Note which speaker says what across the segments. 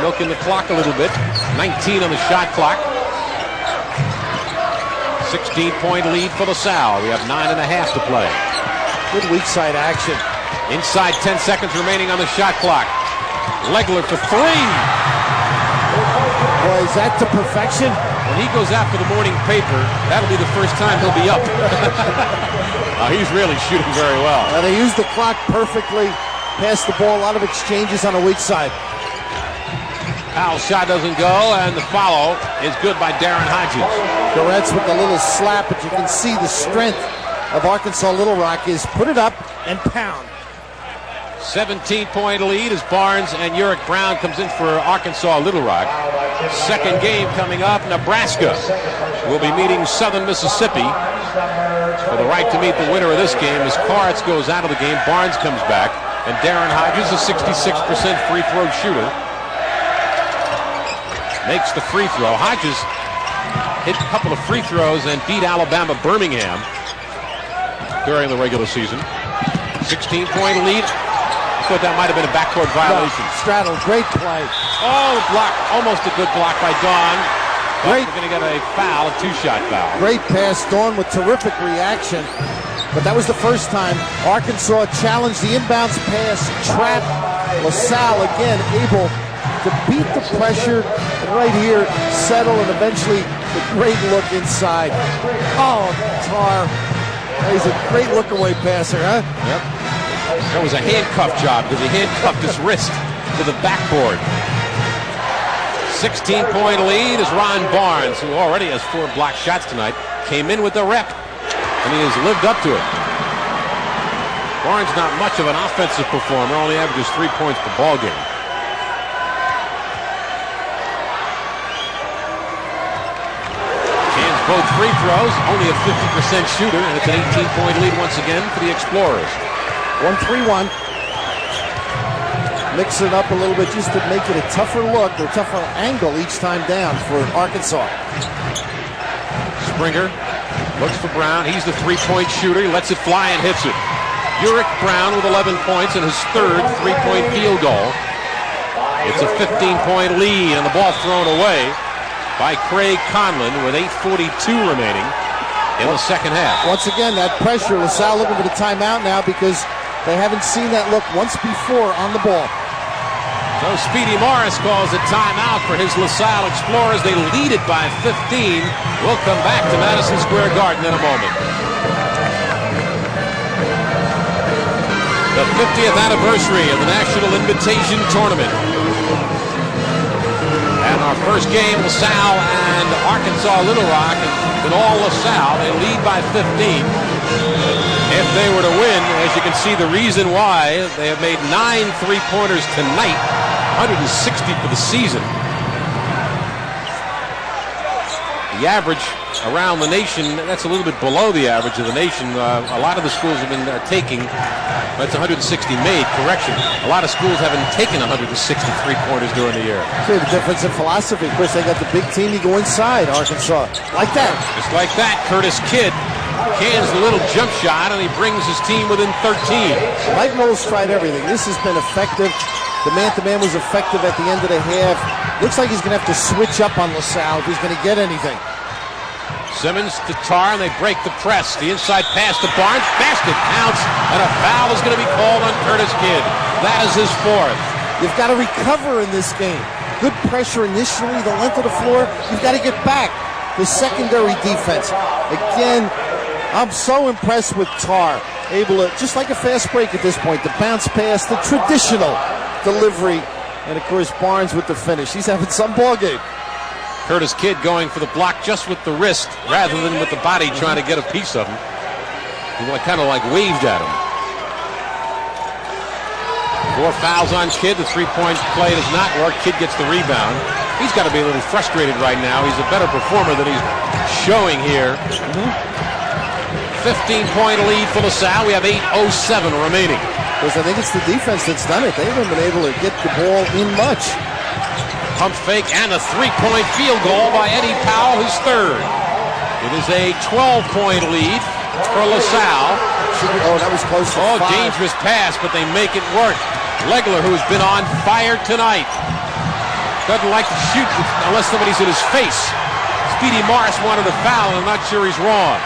Speaker 1: milking the clock a little bit. 19 on the shot clock. 16-point lead for LaSalle. We have 9.5 to play.
Speaker 2: Good weak side action.
Speaker 1: Inside 10 seconds remaining on the shot clock. Legler for three.
Speaker 2: Boy, is that to perfection?
Speaker 1: When he goes out for the morning paper, that'll be the first time he'll be up. He's really shooting very well.
Speaker 2: They used the clock perfectly. Passed the ball, a lot of exchanges on the weak side.
Speaker 1: Powell's shot doesn't go, and the follow is good by Darren Hodges.
Speaker 2: Goretz with a little slap, but you can see the strength of Arkansas Little Rock is put it up and pound.
Speaker 1: 17-point lead as Barnes and Uric Brown comes in for Arkansas Little Rock. Second game coming up. Nebraska will be meeting Southern Mississippi for the right to meet the winner of this game as Koretz goes out of the game. Barnes comes back, and Darren Hodges, a 66% free throw shooter, makes the free throw. Hodges hit a couple of free throws and beat Alabama Birmingham during the regular season. 16-point lead. I thought that might have been a backcourt violation.
Speaker 2: Straddle, great play.
Speaker 1: Oh, the block, almost a good block by Dawn.
Speaker 2: Great.
Speaker 1: We're going to get a foul, a two-shot foul.
Speaker 2: Great pass, Dawn with terrific reaction. But that was the first time Arkansas challenged the inbounds pass, trapped LaSalle again, able to beat the pressure right here, settle, and eventually the great look inside. Oh, Tarr. He's a great look-away passer, huh?
Speaker 1: Yep. That was a handcuff job because he handcuffed his wrist to the backboard. 16-point lead is Ron Barnes, who already has 4 blocked shots tonight, came in with the rep, and he has lived up to it. Barnes not much of an offensive performer, only averages 3 points per ball game. Cans both free throws, only a 50% shooter, and it's an 18-point lead once again for the Explorers.
Speaker 2: 1-3-1. Mix it up a little bit just to make it a tougher look, or tougher angle each time down for Arkansas.
Speaker 1: Springer looks for Brown. He's the three-point shooter. He lets it fly and hits it. Uric Brown with 11 points and his third three-point field goal. It's a 15-point lead, and the ball thrown away by Craig Conlon with 8:42 remaining in the second half.
Speaker 2: Once again, that pressure. LaSalle looking for the timeout now because they haven't seen that look once before on the ball.
Speaker 1: So Speedy Morris calls a timeout for his LaSalle Explorers. They lead it by 15. We'll come back to Madison Square Garden in a moment. The 50th anniversary of the National Invitation Tournament. And our first game, LaSalle and Arkansas Little Rock, and all LaSalle. They lead by 15. If they were to win, as you can see, the reason why, they have made 9 three-pointers tonight, 160 for the season. The average around the nation, that's a little bit below the average of the nation. A lot of the schools have been taking, that's 160 made, correction. A lot of schools haven't taken 160 three-pointers during the year.
Speaker 2: See the difference in philosophy. Of course, they got the big team, you go inside, Arkansas. Like that.
Speaker 1: Just like that, Curtis Kidd cans the little jump shot, and he brings his team within 13.
Speaker 2: Mike Knowles tried everything. This has been effective. The man-to-man was effective at the end of the half. Looks like he's going to have to switch up on LaSalle if he's going to get anything.
Speaker 1: Simmons to Tarr, and they break the press. The inside pass to Barnes. Basket counts, and a foul is going to be called on Curtis Kidd. That is his 4th.
Speaker 2: You've got to recover in this game. Good pressure initially, the length of the floor. You've got to get back. The secondary defense. Again, I'm so impressed with Tarr. Able to, just like a fast break at this point, the bounce pass, the traditional delivery, and of course Barnes with the finish. He's having some ball game.
Speaker 1: Curtis Kidd going for the block just with the wrist rather than with the body trying to get a piece of him. He kind of like waved at him. 4 fouls on Kidd. The three-point play does not work. Kidd gets the rebound. He's got to be a little frustrated right now. He's a better performer than he's showing here. 15-point lead for LaSalle. We have 8:07 remaining.
Speaker 2: Because I think it's the defense that's done it. They haven't been able to get the ball in much.
Speaker 1: Pump fake and a three-point field goal by Eddie Powell, his third. It is a 12-point lead for LaSalle.
Speaker 2: Oh, that was close to 5.
Speaker 1: Dangerous pass, but they make it work. Legler, who's been on fire tonight. Doesn't like to shoot unless somebody's in his face. Speedy Morris wanted a foul, and I'm not sure he's wrong.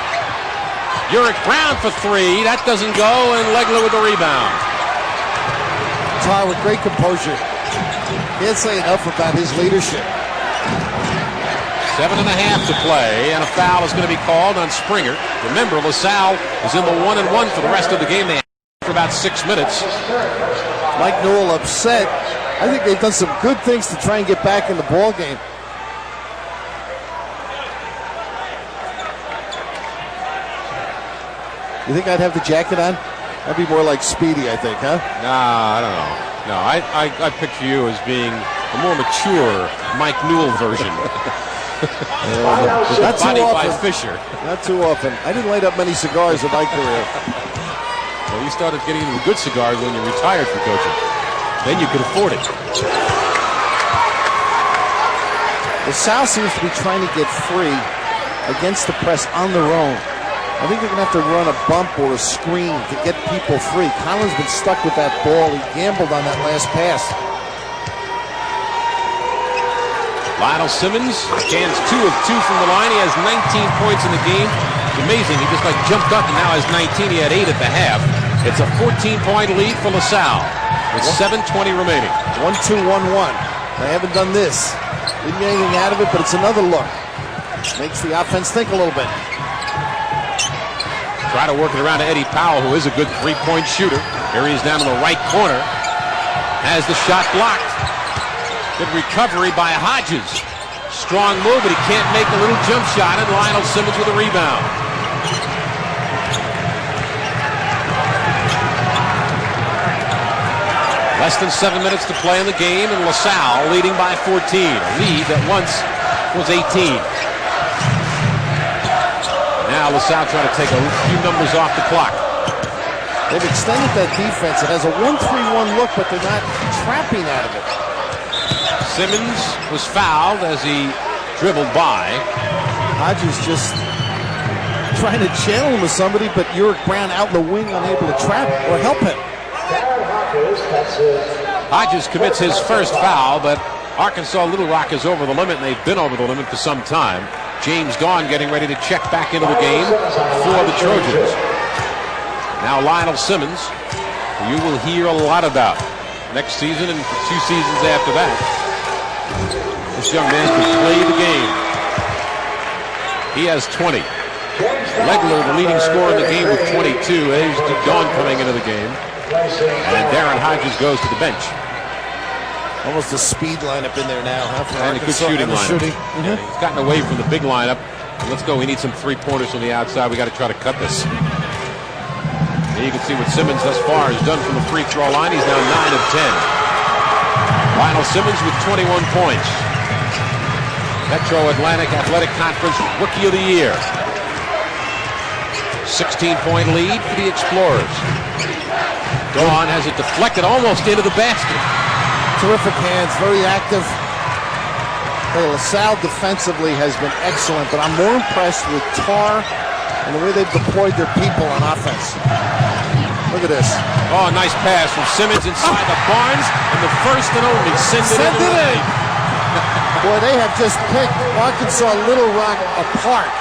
Speaker 1: Uric Brown for three. That doesn't go, and Legler with the rebound.
Speaker 2: Tarr with great composure. Can't say enough about his leadership.
Speaker 1: 7.5 to play, and a foul is going to be called on Springer. Remember, LaSalle is in the 1-1 for the rest of the game. They have for about 6 minutes.
Speaker 2: Mike Newell upset. I think they've done some good things to try and get back in the ball game. You think I'd have the jacket on? That'd be more like Speedy, I think, huh?
Speaker 1: Nah, I don't know. No, I picture you as being a more mature Mike Newell version.
Speaker 2: Not too often.
Speaker 1: By Fisher.
Speaker 2: Not too often. I didn't light up many cigars in my career.
Speaker 1: Well, you started getting into the good cigars when you retired from coaching. Then you could afford it.
Speaker 2: LaSalle seems to be trying to get free against the press on their own. I think they're going to have to run a bump or a screen to get people free. Collins been stuck with that ball. He gambled on that last pass.
Speaker 1: Lionel Simmons cans 2 of 2 from the line. He has 19 points in the game. It's amazing. He just jumped up and now has 19. He had 8 at the half. It's a 14-point lead for LaSalle with 7:20 remaining.
Speaker 2: 1-2-1-1. They haven't done this. Didn't get anything out of it, but it's another look. Makes the offense think a little bit.
Speaker 1: Try to work it around to Eddie Powell, who is a good three-point shooter. Here he is down in the right corner. Has the shot blocked. Good recovery by Hodges. Strong move, but he can't make a little jump shot, and Lionel Simmons with a rebound. Less than 7 minutes to play in the game, and LaSalle leading by 14. A lead that once was 18. Now LaSalle trying to take a few numbers off the clock.
Speaker 2: They've extended that defense. It has a 1-3-1 look, but they're not trapping out of it.
Speaker 1: Simmons was fouled as he dribbled by.
Speaker 2: Hodges just trying to channel him with somebody, but Uric Brown out in the wing, unable to trap or help him.
Speaker 1: Hodges commits his first foul, but Arkansas Little Rock is over the limit, and they've been over the limit for some time. James Gaughan getting ready to check back into the game for the Trojans. Now Lionel Simmons, who you will hear a lot about next season and for 2 seasons after that. This young man can play the game. He has 20. Legler, the leading scorer in the game with 22. There's Gaughan coming into the game. And Darren Hodges goes to the bench.
Speaker 2: Almost a speed lineup in there now, huh?
Speaker 1: And a good shooting lineup. Yeah, he's gotten away from the big lineup. Let's go. We need some three-pointers from the outside. We got to try to cut this. Here you can see what Simmons thus far has done from the free throw line. He's now 9 of 10. Lionel Simmons with 21 points. Metro Atlantic Athletic Conference Rookie of the Year. 16-point lead for the Explorers. Gaughan has it deflected almost into the basket.
Speaker 2: Terrific hands, very active. Hey, LaSalle defensively has been excellent, but I'm more impressed with Tarr and the way they've deployed their people on offense. Look at this.
Speaker 1: Oh, nice pass from Simmons inside the Barnes, and the first and only send it in.
Speaker 2: Boy, they have just picked Arkansas Little Rock apart.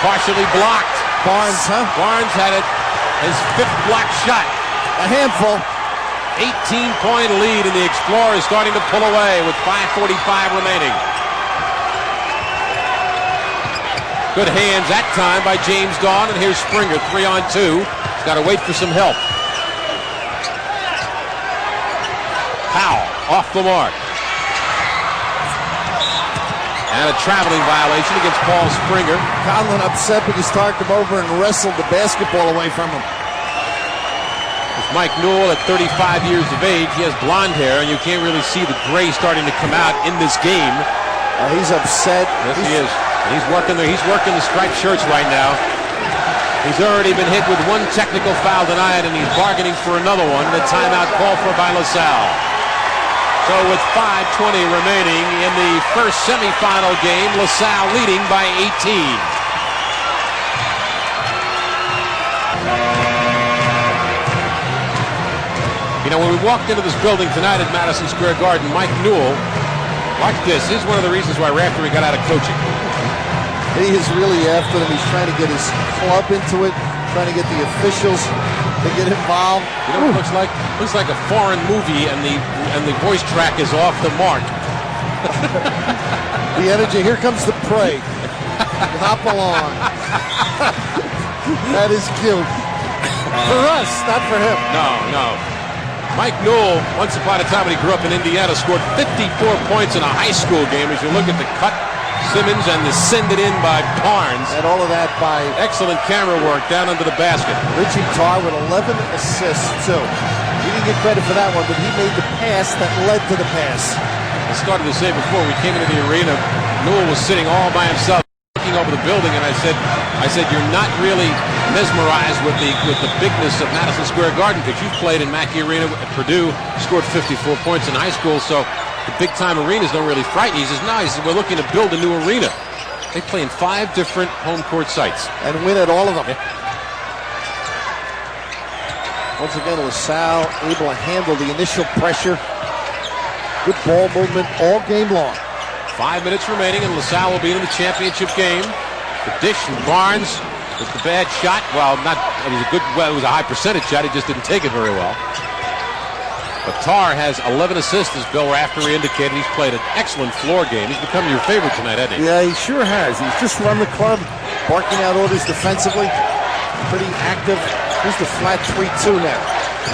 Speaker 1: Partially blocked.
Speaker 2: Barnes, huh?
Speaker 1: Barnes had it, his 5th block shot.
Speaker 2: A handful.
Speaker 1: 18-point lead, and the Explorers starting to pull away with 5:45 remaining. Good hands that time by James Gaughan, and here's Springer, 3-on-2. He's got to wait for some help. Powell off the mark. And a traveling violation against Paul Springer.
Speaker 2: Conlon upset because Tarr came over and wrestled the basketball away from him.
Speaker 1: Mike Newell at 35 years of age. He has blonde hair, and you can't really see the gray starting to come out in this game.
Speaker 2: He's upset.
Speaker 1: Yes, he is. He's working the striped shirts right now. He's already been hit with 1 technical foul tonight, and he's bargaining for another one. The timeout called for by LaSalle. So with 5:20 remaining in the first semifinal game, LaSalle leading by 18. You know, when we walked into this building tonight at Madison Square Garden, Mike Newell, watch this. This is one of the reasons why Raftery got out of coaching.
Speaker 2: He is really after them. He's trying to get his club into it, trying to get the officials to get involved.
Speaker 1: You know what it looks like? It looks like a foreign movie, and the voice track is off the mark.
Speaker 2: The energy. Here comes the prey. Hop along. That is cute. For us, not for him.
Speaker 1: No. Mike Newell, once upon a time when he grew up in Indiana, scored 54 points in a high school game. As you look at the cut, Simmons, and the send it in by Barnes.
Speaker 2: And all of that by
Speaker 1: excellent camera work down under the basket.
Speaker 2: Richie Tarr with 11 assists, too. He didn't get credit for that one, but he made the pass that led to the pass.
Speaker 1: I started to say before we came into the arena, Newell was sitting all by himself, looking over the building, and I said, you're not really mesmerized with the bigness of Madison Square Garden, because you've played in Mackey Arena at Purdue, scored 54 points in high school, so the big-time arenas don't really frighten you. He says, no, we're looking to build a new arena. They play in 5 different home court sites.
Speaker 2: And win at all of them.
Speaker 1: Yeah.
Speaker 2: Once again, LaSalle able to handle the initial pressure. Good ball movement all game long.
Speaker 1: 5 minutes remaining, and LaSalle will be in the championship game. The dish from Barnes with the bad shot. Well, it was a high percentage shot. He just didn't take it very well. But Tarr has 11 assists, as Bill Raftery indicated. He's played an excellent floor game. He's become your favorite tonight, hasn't he?
Speaker 2: Yeah, he sure has. He's just run the club, barking out orders defensively. Pretty active. Here's the flat 3-2 now.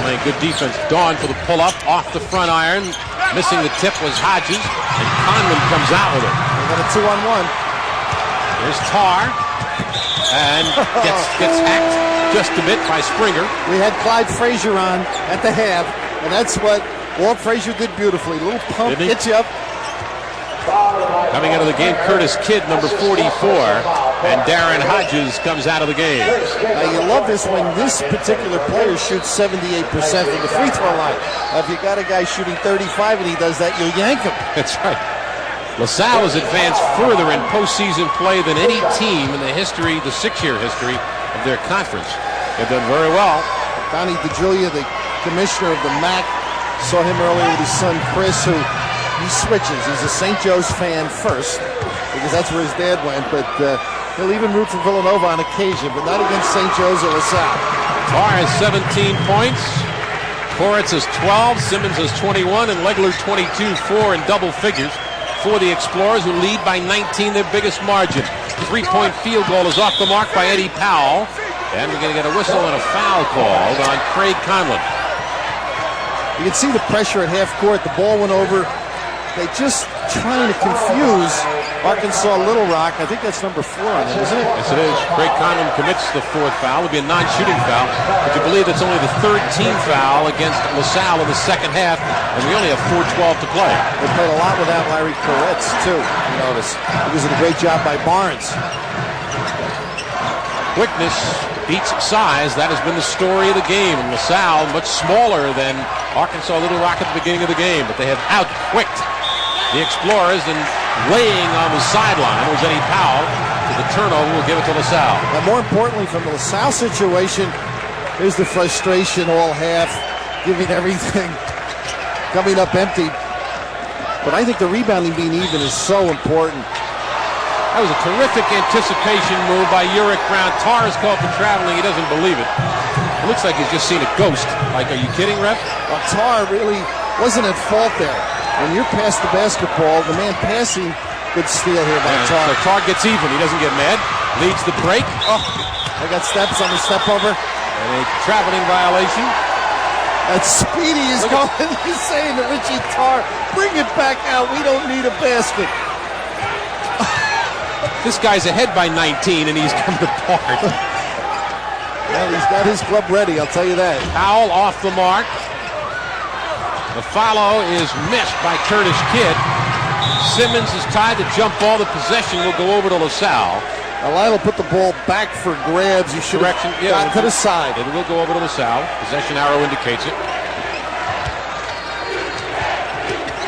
Speaker 1: Playing good defense. Dawn for the pull-up off the front iron. Missing the tip was Hodges, and Conlon comes out with it.
Speaker 2: They got a 2-on-1.
Speaker 1: There's Tarr, and gets hacked just a bit by Springer.
Speaker 2: We had Clyde Frazier on at the half, and that's what Walt Frazier did beautifully. A little pump, gets you up.
Speaker 1: Coming out of the game, Curtis Kidd, number 44, and Darren Hodges comes out of the game.
Speaker 2: Now you love this when this particular player shoots 78% from the free throw line. If you got a guy shooting 35 and he does that, you'll yank him.
Speaker 1: That's right. LaSalle has advanced further in postseason play than any team in the 6-year history of their conference. They've done very well.
Speaker 2: Donnie DeJulia, the commissioner of the MAC, saw him earlier with his son Chris, who he switches. He's a St. Joe's fan first, because that's where his dad went, but he'll even root for Villanova on occasion, but not against St. Joe's or LaSalle.
Speaker 1: Tarr has 17 points. Koritz has 12, Simmons has 21, and Legler 22, 4 in double figures for the Explorers, who lead by 19, their biggest margin. 3-point field goal is off the mark by Eddie Powell, and we're going to get a whistle and a foul called on Craig Conlon.
Speaker 2: You can see the pressure at half court. The ball went over. They just trying to confuse Arkansas Little Rock. I think that's number 4 on it, isn't it?
Speaker 1: Yes, it is. Craig Conlon commits the 4th foul. It'll be a non-shooting foul. But you believe it's only the 3rd team foul against LaSalle in the second half, and we only have 4:12 to play.
Speaker 2: They played a lot without Larry Koretz, too, you notice. He was a great job by Barnes. Quickness
Speaker 1: Beats size. That has been the story of the game. And LaSalle, much smaller than Arkansas Little Rock at the beginning of the game, but they have out-quicked the Explorers, and laying on the sideline was Eddie Powell. So the turnover will give it to LaSalle.
Speaker 2: And more importantly, from the LaSalle situation, here's the frustration all half, giving everything, coming up empty. But I think the rebounding being even is so important.
Speaker 1: That was a terrific anticipation move by Uric Brown. Tarr is called for traveling. He doesn't believe it. It looks like he's just seen a ghost. Like, are you kidding, Ref?
Speaker 2: Well, Tarr really wasn't at fault there. When you're past the basketball, the man passing, good steal here by Tarr.
Speaker 1: So Tarr gets even. He doesn't get mad. Leads the break.
Speaker 2: Oh, they got steps on the step over.
Speaker 1: And a traveling violation.
Speaker 2: And Speedy is going. He's saying to Richie Tarr, bring it back out. We don't need a basket.
Speaker 1: This guy's ahead by 19, and he's coming apart.
Speaker 2: Well, he's got his club ready, I'll tell you that.
Speaker 1: Powell off the mark. The follow is missed by Curtis Kidd. Simmons is tied to jump ball. The possession will go over to LaSalle.
Speaker 2: Now Lionel put the ball back for grabs. You should have gotten to the side.
Speaker 1: It will go over to LaSalle. Possession arrow indicates it.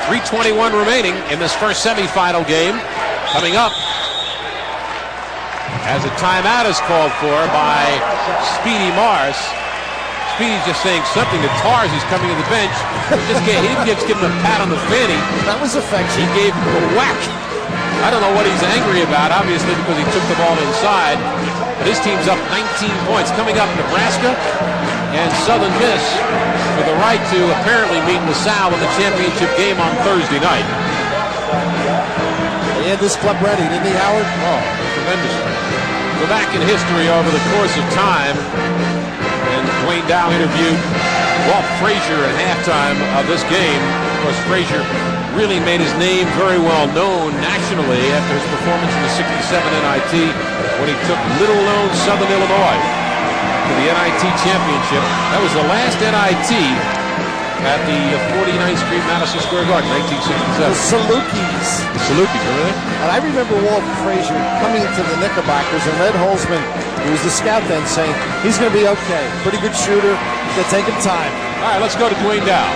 Speaker 1: 3:21 remaining in this first semifinal game. Coming up, as a timeout is called for by Speedy Morris. Speedy's just saying something to Tarr as he's coming to the bench. He didn't just give him a pat on the fanny.
Speaker 2: That was affection.
Speaker 1: He gave him a whack. I don't know what he's angry about, obviously because he took the ball inside. But his team's up 19 points. Coming up, Nebraska and Southern Miss for the right to apparently meet LaSalle in the championship game on Thursday night.
Speaker 2: He had this club ready, didn't he, Howard?
Speaker 1: Oh, tremendous. Go back in history over the course of time, and Dwayne Dow interviewed Walt Frazier at halftime of this game. Of course, Frazier really made his name very well known nationally after his performance in the '67 NIT when he took little-known Southern Illinois to the NIT championship. That was the last NIT at the 49th Street Madison Square Garden, 1967.
Speaker 2: The Salukis.
Speaker 1: The Salukis, remember that?
Speaker 2: And I remember Walt Frazier coming to the Knickerbockers, and Red Holzman, who was the scout then, saying, he's going to be okay. Pretty good shooter. He's going to take him time.
Speaker 1: All right, let's go to Dwayne Dow.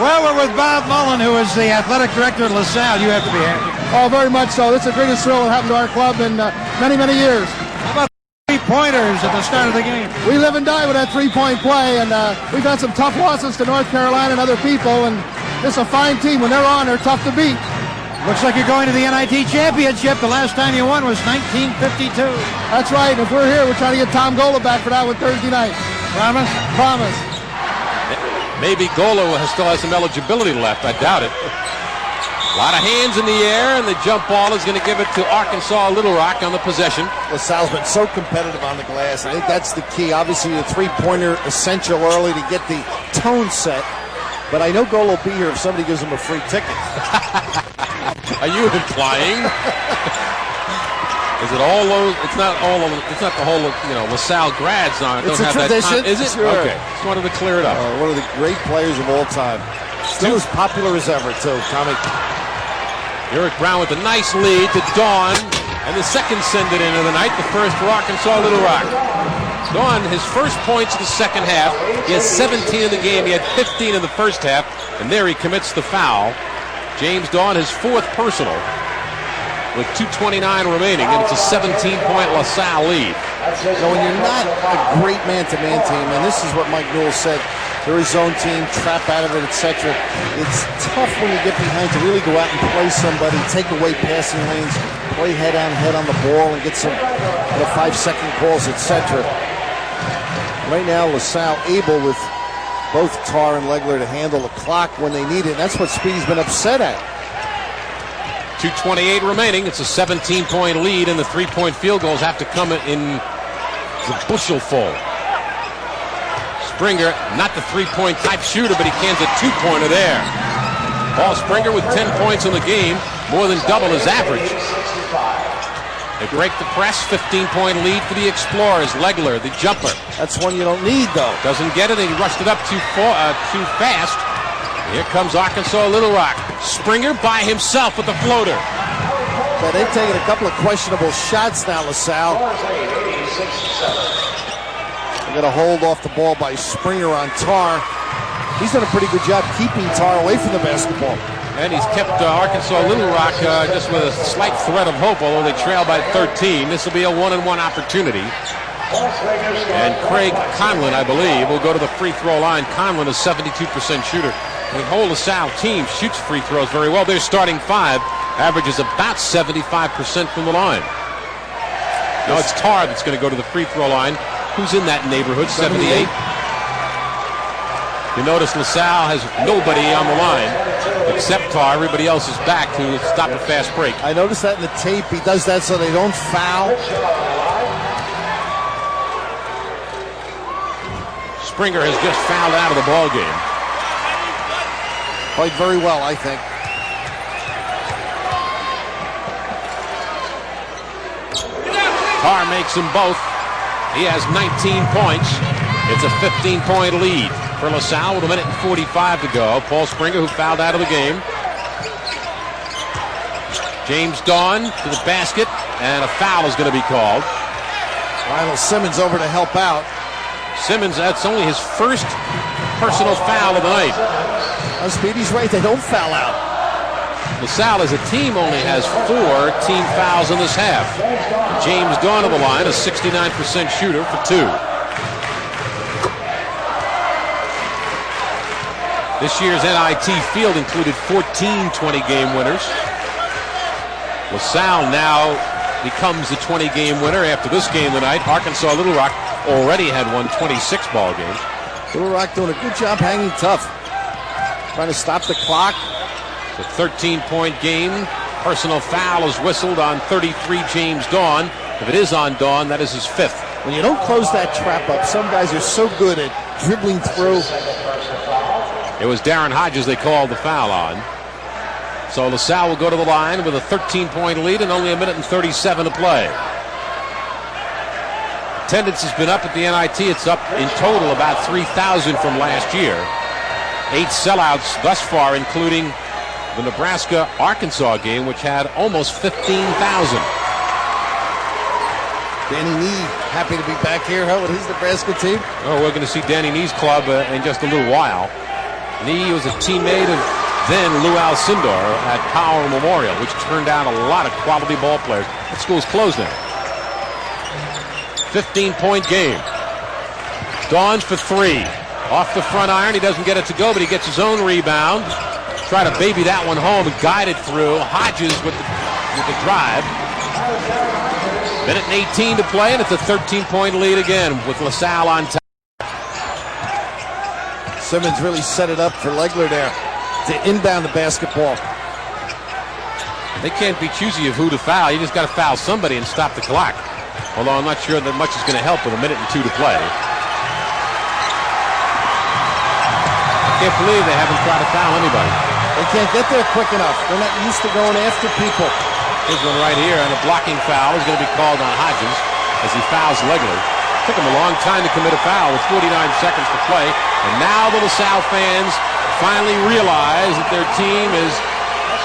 Speaker 3: Well, we're with Bob Mullen, who is the athletic director at LaSalle. You have to be happy.
Speaker 4: Oh, very much so. This is the greatest thrill that happened to our club in many, many years.
Speaker 3: How about three-pointers at the start of the game?
Speaker 4: We live and die with that three-point play, and we've had some tough losses to North Carolina and other people, and this is a fine team. When they're on, they're tough to beat.
Speaker 3: Looks like you're going to the NIT championship. The last time you won was 1952.
Speaker 4: That's right, and if we're here, we're trying to get Tom Gola back for that one Thursday night.
Speaker 3: Promise?
Speaker 4: Promise.
Speaker 1: Maybe Gola still has some eligibility left. I doubt it. A lot of hands in the air, and the jump ball is going to give it to Arkansas Little Rock on the possession.
Speaker 2: LaSalle's been so competitive on the glass. I think that's the key. Obviously, the three-pointer essential early to get the tone set. But I know Gola will be here if somebody gives him a free ticket.
Speaker 1: Are you implying? Is it all those? It's not all of. It's not the whole. LaSalle grads don't
Speaker 2: It's a
Speaker 1: have
Speaker 2: tradition.
Speaker 1: that time. Is it?
Speaker 2: Sure.
Speaker 1: Okay. Just wanted to clear it up.
Speaker 2: One of the great players of all time. Still as popular as ever, too, Tommy.
Speaker 1: Eric Brown with a nice lead to Dawn, and the second send it in of the night. The first for Arkansas Little Rock. Dawn, his first points of the second half. He has 17 in the game. He had 15 in the first half, and there he commits the foul. James Dawn, his fourth personal, with 2:29 remaining, and it's a 17-point LaSalle lead.
Speaker 2: So when you're not a great man-to-man team, and this is what Mike Newell said, they're a zone team, trap out of it, etc. It's tough when you get behind to really go out and play somebody, take away passing lanes, play head-on-head on the ball, and get some 5-second calls, etc. Right now, LaSalle able with both Tarr and Legler to handle the clock when they need it, and that's what Speedy's been upset at.
Speaker 1: 2:28 remaining. It's a 17-point lead, and the three-point field goals have to come in the bushel full. Springer, not the three-point type shooter, but he cans a two-pointer there. Paul Springer with 10 points in the game, more than double his average. They break the press, 15-point lead for the Explorers. Legler, the jumper.
Speaker 2: That's one you don't need, though.
Speaker 1: Doesn't get it, and he rushed it up too fast. Here comes Arkansas Little Rock. Springer by himself with the floater.
Speaker 2: But they've taken a couple of questionable shots now, LaSalle. They got a hold off the ball by Springer on Tarr. He's done a pretty good job keeping Tarr away from the basketball.
Speaker 1: And he's kept Arkansas Little Rock just with a slight threat of hope, although they trail by 13. This will be a one-on-one opportunity. And Craig Conlon, I believe, will go to the free throw line. Conlon, a 72% shooter. The whole LaSalle team shoots free throws very well. Their starting five averages about 75% from the line. Now it's Tarr that's going to go to the free throw line. Who's in that neighborhood? 78. You notice LaSalle has nobody on the line except Tarr. Everybody else is back to stop a fast break.
Speaker 2: I noticed that in the tape. He does that so they don't foul.
Speaker 1: Springer has just fouled out of the ball game.
Speaker 2: Played very well, I think.
Speaker 1: Tarr makes them both. He has 19 points. It's a 15-point lead for LaSalle with a minute and 45 to go. Paul Springer, who fouled out of the game. James Dawn to the basket, and a foul is going to be called.
Speaker 2: Lionel Simmons over to help out.
Speaker 1: Simmons, that's only his first personal foul of the night.
Speaker 2: Speedy's right, they don't foul out.
Speaker 1: LaSalle as a team only has 4 team fouls in this half. James Dawn of the line, a 69% shooter for 2. This year's NIT field included 14 20-game winners. LaSalle now becomes the 20-game winner after this game tonight. Arkansas Little Rock already had won 26 ball games.
Speaker 2: Little Rock doing a good job hanging tough. Trying to stop the clock.
Speaker 1: It's a 13-point game. Personal foul is whistled on 33 James Dawn. If it is on Dawn, that is his 5th.
Speaker 2: When you don't close that trap up, some guys are so good at dribbling through.
Speaker 1: It was Darren Hodges they called the foul on. So LaSalle will go to the line with a 13-point lead and only 1:37 to play. Attendance has been up at the NIT. It's up in total about 3,000 from last year. 8 sellouts thus far, including the Nebraska-Arkansas game, which had almost 15,000.
Speaker 2: Danny Nee, happy to be back here. How with his Nebraska team?
Speaker 1: Oh, we're going to see Danny Nee's club in just a little while. Nee was a teammate of then Lou Alcindor at Powell Memorial, which turned out a lot of quality ball players. That school's closed now. 15-point game. Dawn for 3. Off the front iron. He doesn't get it to go, but he gets his own rebound. Try to baby that one home and guide it through. Hodges with the drive. Minute and 18 to play, and it's a 13-point lead again with LaSalle on top.
Speaker 2: Simmons really set it up for Legler there to inbound the basketball.
Speaker 1: They can't be choosy of who to foul. You just got to foul somebody and stop the clock. Although I'm not sure that much is going to help with 1 minute and 2 to play. I can't believe they haven't tried to foul anybody.
Speaker 2: They can't get there quick enough. They're not used to going after people.
Speaker 1: Here's one right here, and a blocking foul is going to be called on Hodges as he fouls Legler. Took him a long time to commit a foul with 49 seconds to play. And now the LaSalle fans finally realize that their team is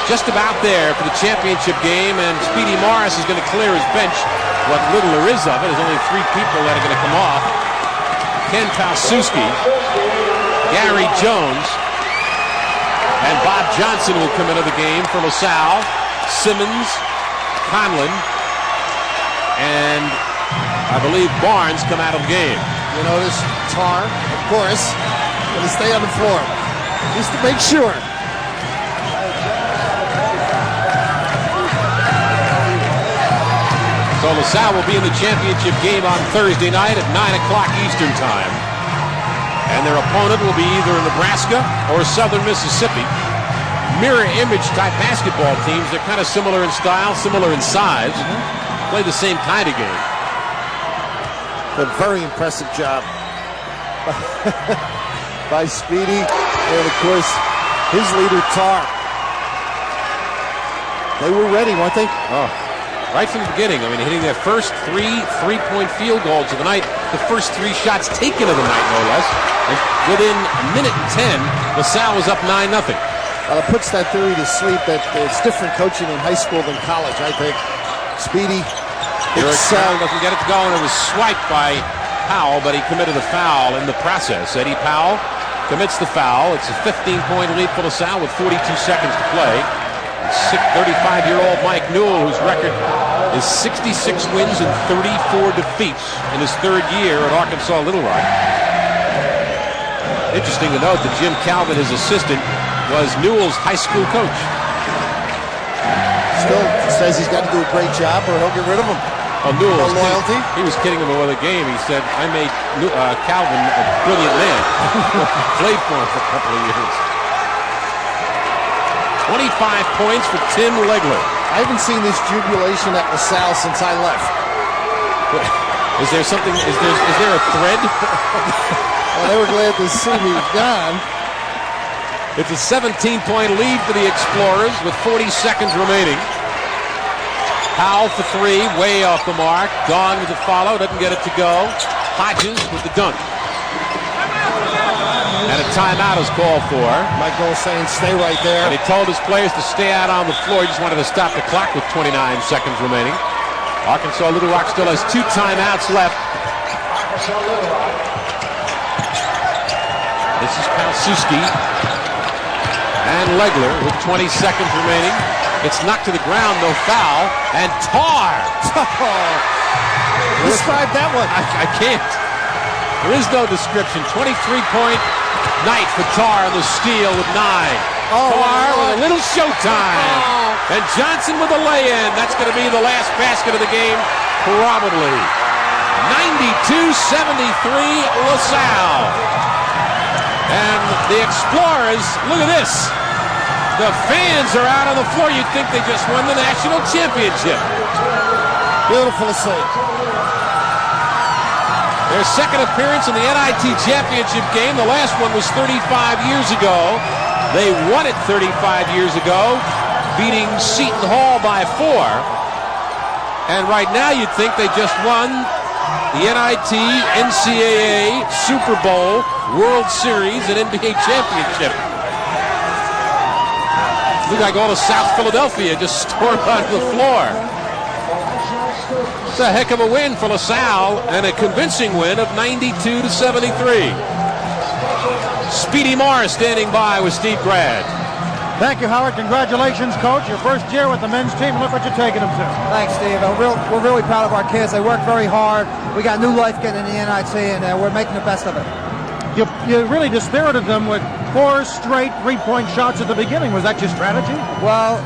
Speaker 1: just about there for the championship game, and Speedy Morris is going to clear his bench. What little there is of it is only 3 people that are going to come off. Ken Palsuski, Gary Jones, and Bob Johnson will come into the game for LaSalle. Simmons, Conlon, and I believe Barnes come out of the game.
Speaker 2: You notice Tarr, of course, going to stay on the floor just to make sure.
Speaker 1: So LaSalle will be in the championship game on Thursday night at 9 o'clock Eastern time. And their opponent will be either Nebraska or Southern Mississippi. Mirror image type basketball teams. They're kind of similar in style, similar in size. Play the same kind of game.
Speaker 2: A very impressive job by Speedy, and of course his leader Tarr. They were ready, weren't they?
Speaker 1: Oh, right from the beginning. I mean, hitting their first 3 3-point field goals of the night. The first 3 shots taken of the night, no less. And within a minute and 10, LaSalle was up 9-0.
Speaker 2: Well, it puts that theory to sleep that it's different coaching in high school than college, I think. Speedy.
Speaker 1: Doesn't get it to go, and it was swiped by Powell, but he committed a foul in the process. Eddie Powell commits the foul. It's a 15-point lead for LaSalle with 42 seconds to play. 35-year-old Mike Newell, whose record is 66 wins and 34 defeats in his 3rd year at Arkansas Little Rock. Interesting to note that Jim Calvin, his assistant, was Newell's high school coach.
Speaker 2: Still says he's got to do a great job or he'll get rid of him.
Speaker 1: Oh, Newell,
Speaker 2: no loyalty.
Speaker 1: He was kidding him before the game. He said, I made Calvin a brilliant man. Played for him for a couple of years. 25 points for Tim Legler.
Speaker 2: I haven't seen this jubilation at LaSalle since I left.
Speaker 1: Is there something, is there a thread?
Speaker 2: Well, they were glad to see me gone.
Speaker 1: It's a 17-point lead for the Explorers with 40 seconds remaining. Powell for 3, way off the mark. Dawn with the follow, doesn't get it to go. Hodges with the dunk. And a timeout is called for.
Speaker 2: Mike Gold saying stay right there.
Speaker 1: And he told his players to stay out on the floor. He just wanted to stop the clock with 29 seconds remaining. Arkansas Little Rock still has 2 timeouts left. This is Palsuski. And Legler with 20 seconds remaining. It's knocked to the ground, no foul. And Tarr.
Speaker 2: Describe that one.
Speaker 1: I can't. There is no description. 23-point night for Tarr on the steal with 9. Tarr with a little showtime. And Johnson with a lay-in. That's going to be the last basket of the game, probably. 92-73 LaSalle. And the Explorers, look at this. The fans are out on the floor. You'd think they just won the national championship.
Speaker 2: Beautiful to see.
Speaker 1: Their second appearance in the NIT championship game. The last one was 35 years ago. They won it 35 years ago, beating Seton Hall by 4. And right now you'd think they just won the NIT, NCAA, Super Bowl, World Series, and NBA championship. Look like all of South Philadelphia just stormed onto the floor. It's a heck of a win for LaSalle, and a convincing win of 92-73. Speedy Morris standing by with Steve Grad.
Speaker 3: Thank you, Howard. Congratulations, Coach. Your first year with the men's team. Look what you're taking them to.
Speaker 5: Thanks, Steve. We're really proud of our kids. They work very hard. We got new life getting in the NIT, and we're making the best of it.
Speaker 3: You really dispirited them with 4 straight three-point shots at the beginning. Was that your strategy?
Speaker 5: Well,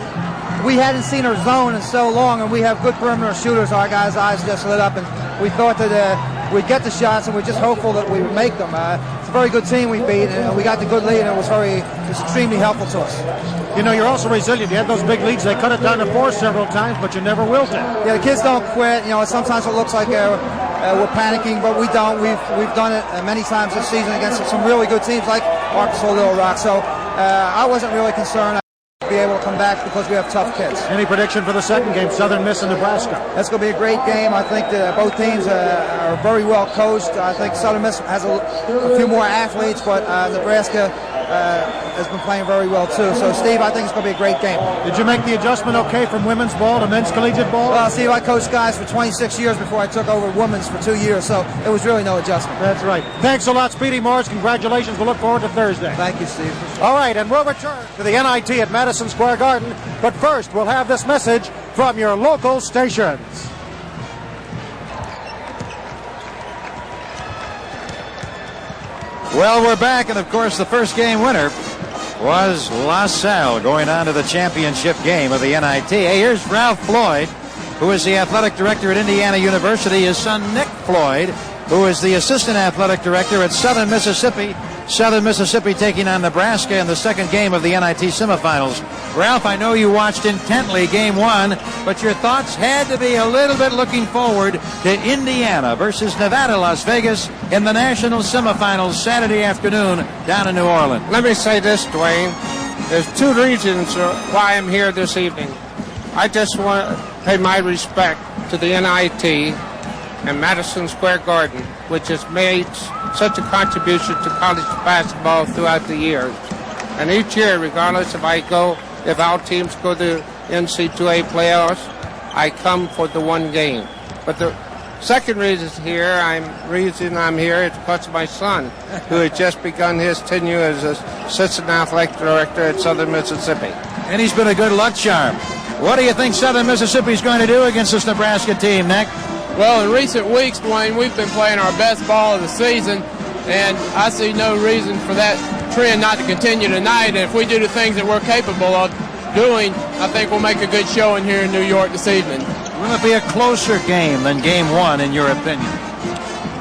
Speaker 5: we hadn't seen our zone in so long, and we have good perimeter shooters. Our guys' eyes just lit up, and we thought that we'd get the shots, and we're just hopeful that we would make them. It's a very good team we beat, and we got the good lead, and it was extremely helpful to us.
Speaker 3: You know, you're also resilient. You had those big leads. They cut it down to 4 several times, but you never wilted.
Speaker 5: Yeah, the kids don't quit. You know, sometimes it looks like we're panicking, but we don't. We've done it many times this season against some really good teams like Arkansas Little Rock. So I wasn't really concerned. Be able to come back because we have tough kids.
Speaker 3: Any prediction for the second game, Southern Miss and Nebraska?
Speaker 5: That's going to be a great game. I think that both teams are very well coached. I think Southern Miss has a few more athletes, but Nebraska has been playing very well too. So, Steve, I think it's going to be a great game.
Speaker 3: Did you make the adjustment okay from women's ball to men's collegiate ball?
Speaker 5: Well, Steve, I coached guys for 26 years before I took over women's for 2 years, so it was really no adjustment.
Speaker 3: That's right. Thanks a lot, Speedy Morris. Congratulations. We'll look forward to Thursday.
Speaker 5: Thank you, Steve.
Speaker 3: All right, and we'll return to the NIT at Madison Square Garden. But first, we'll have this message from your local stations.
Speaker 6: Well, we're back, and of course the first game winner was LaSalle going on to the championship game of the NIT. Hey, here's Ralph Floyd, who is the athletic director at Indiana University. His son Nick Floyd, who is the assistant athletic director at Southern Mississippi. Southern Mississippi taking on Nebraska in the second game of the NIT Semifinals. Ralph, I know you watched intently game 1, but your thoughts had to be a little bit looking forward to Indiana versus Nevada, Las Vegas in the national semifinals Saturday afternoon down in New Orleans.
Speaker 7: Let me say this, Dwayne. There's 2 reasons why I'm here this evening. I just want to pay my respect to the NIT and Madison Square Garden, which has made such a contribution to college basketball throughout the years. And each year, regardless if our teams go to NCAA playoffs, I come for the one game. But the second reason I'm here is because of my son, who has just begun his tenure as assistant athletic director at Southern Mississippi.
Speaker 6: And he's been a good luck charm. What do you think Southern Mississippi is going to do against this Nebraska team, Nick?
Speaker 8: Well, in recent weeks, Dwayne, we've been playing our best ball of the season, and I see no reason for that trend not to continue tonight. And if we do the things that we're capable of doing, I think we'll make a good showing here in New York this evening.
Speaker 6: Will it be a closer game than game 1, in your opinion?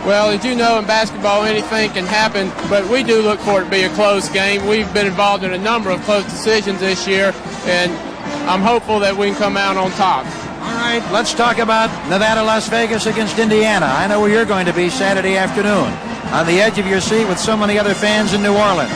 Speaker 8: Well, as you know, in basketball, anything can happen, but we do look for it to be a close game. We've been involved in a number of close decisions this year, and I'm hopeful that we can come out on top.
Speaker 6: All right, let's talk about Nevada, Las Vegas against Indiana. I know where you're going to be Saturday afternoon, on the edge of your seat with so many other fans in New Orleans.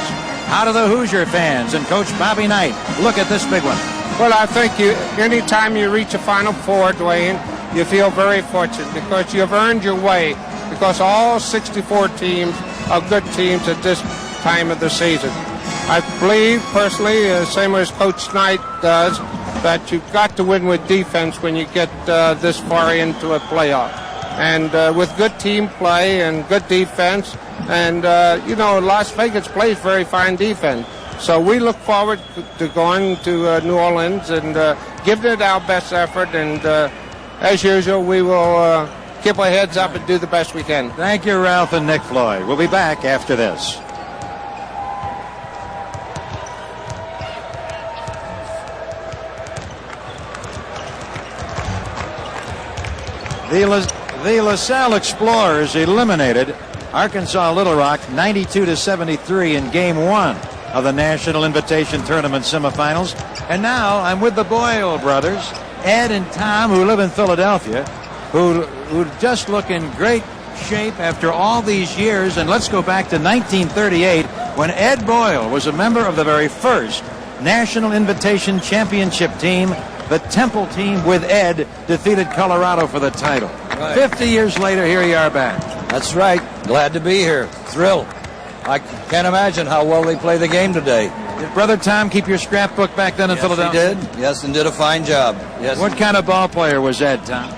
Speaker 6: How do the Hoosier fans and Coach Bobby Knight look at this big one?
Speaker 7: Well, I think anytime you reach a Final Four, Dwayne, you feel very fortunate because you have earned your way, because all 64 teams are good teams at this time of the season. I believe, personally, same as Coach Knight does, that you've got to win with defense when you get this far into a playoff. And with good team play and good defense, and, Las Vegas plays very fine defense. So we look forward to going to New Orleans and giving it our best effort. And as usual, we will keep our heads up and do the best we can.
Speaker 6: Thank you, Ralph and Nick Floyd. We'll be back after this. The LaSalle Explorers eliminated Arkansas Little Rock 92-73 in Game 1 of the National Invitation Tournament semifinals. And now I'm with the Boyle brothers, Ed and Tom, who live in Philadelphia, who just look in great shape after all these years. And let's go back to 1938 when Ed Boyle was a member of the very first National Invitation Championship team. The Temple team with Ed defeated Colorado for the title.
Speaker 9: Right.
Speaker 6: 50 years later, here you are back.
Speaker 9: That's right. Glad to be here. Thrilled. I can't imagine how well they play the game today.
Speaker 6: Did Brother Tom keep your scrapbook back then in Philadelphia?
Speaker 9: He did. Yes, and did a fine job. Yes.
Speaker 6: What kind of ball player was Ed, Tom?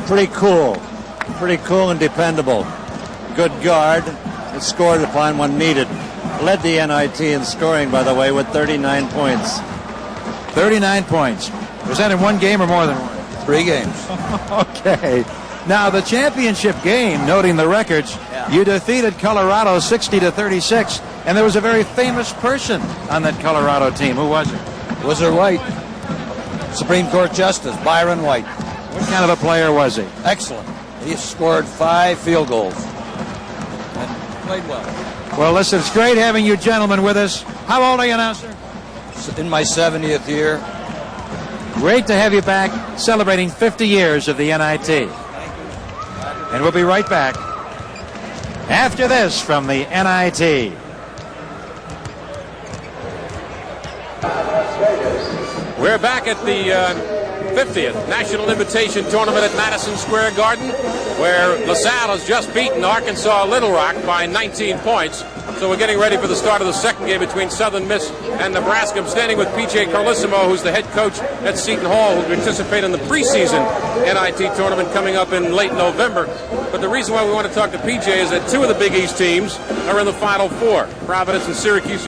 Speaker 10: Pretty cool and dependable. Good guard. It scored upon when needed. Led the NIT in scoring, by the way, with 39 points.
Speaker 6: 39 points. Was that in one game or more than one?
Speaker 9: 3 games.
Speaker 6: Okay. Now, the championship game, noting the records, you defeated Colorado 60-36, and there was a very famous person on that Colorado team. Who was it?
Speaker 9: Whizzer White. Supreme Court Justice, Byron White.
Speaker 6: What kind of a player was he?
Speaker 9: Excellent. He scored 5 field goals and played well.
Speaker 6: Well, listen, it's great having you gentlemen with us. How old are you now, sir?
Speaker 9: In my 70th year.
Speaker 6: Great to have you back celebrating 50 years of the NIT. And we'll be right back after this from the NIT.
Speaker 1: We're back at the 50th National Invitation Tournament at Madison Square Garden, where LaSalle has just beaten Arkansas Little Rock by 19 points. So we're getting ready for the start of the second game between Southern Miss and Nebraska. I'm standing with P.J. Carlissimo, who's the head coach at Seton Hall, who will participate in the preseason NIT tournament coming up in late November. But the reason why we want to talk to P.J. is that 2 of the Big East teams are in the Final Four. Providence and Syracuse,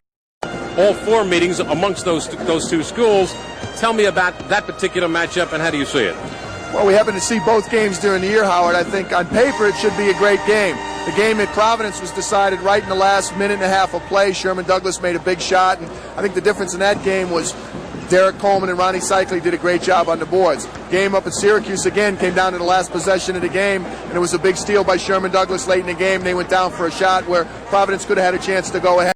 Speaker 1: all 4 meetings amongst those 2 schools. Tell me about that particular matchup and how do you see it?
Speaker 11: Well, we happen to see both games during the year, Howard. I think on paper it should be a great game. The game at Providence was decided right in the last minute and a half of play. Sherman Douglas made a big shot, and I think the difference in that game was Derek Coleman and Ronnie Cycli did a great job on the boards. Game up at Syracuse again came down to the last possession of the game, and it was a big steal by Sherman Douglas late in the game. They went down for a shot where Providence could have had a chance to go ahead.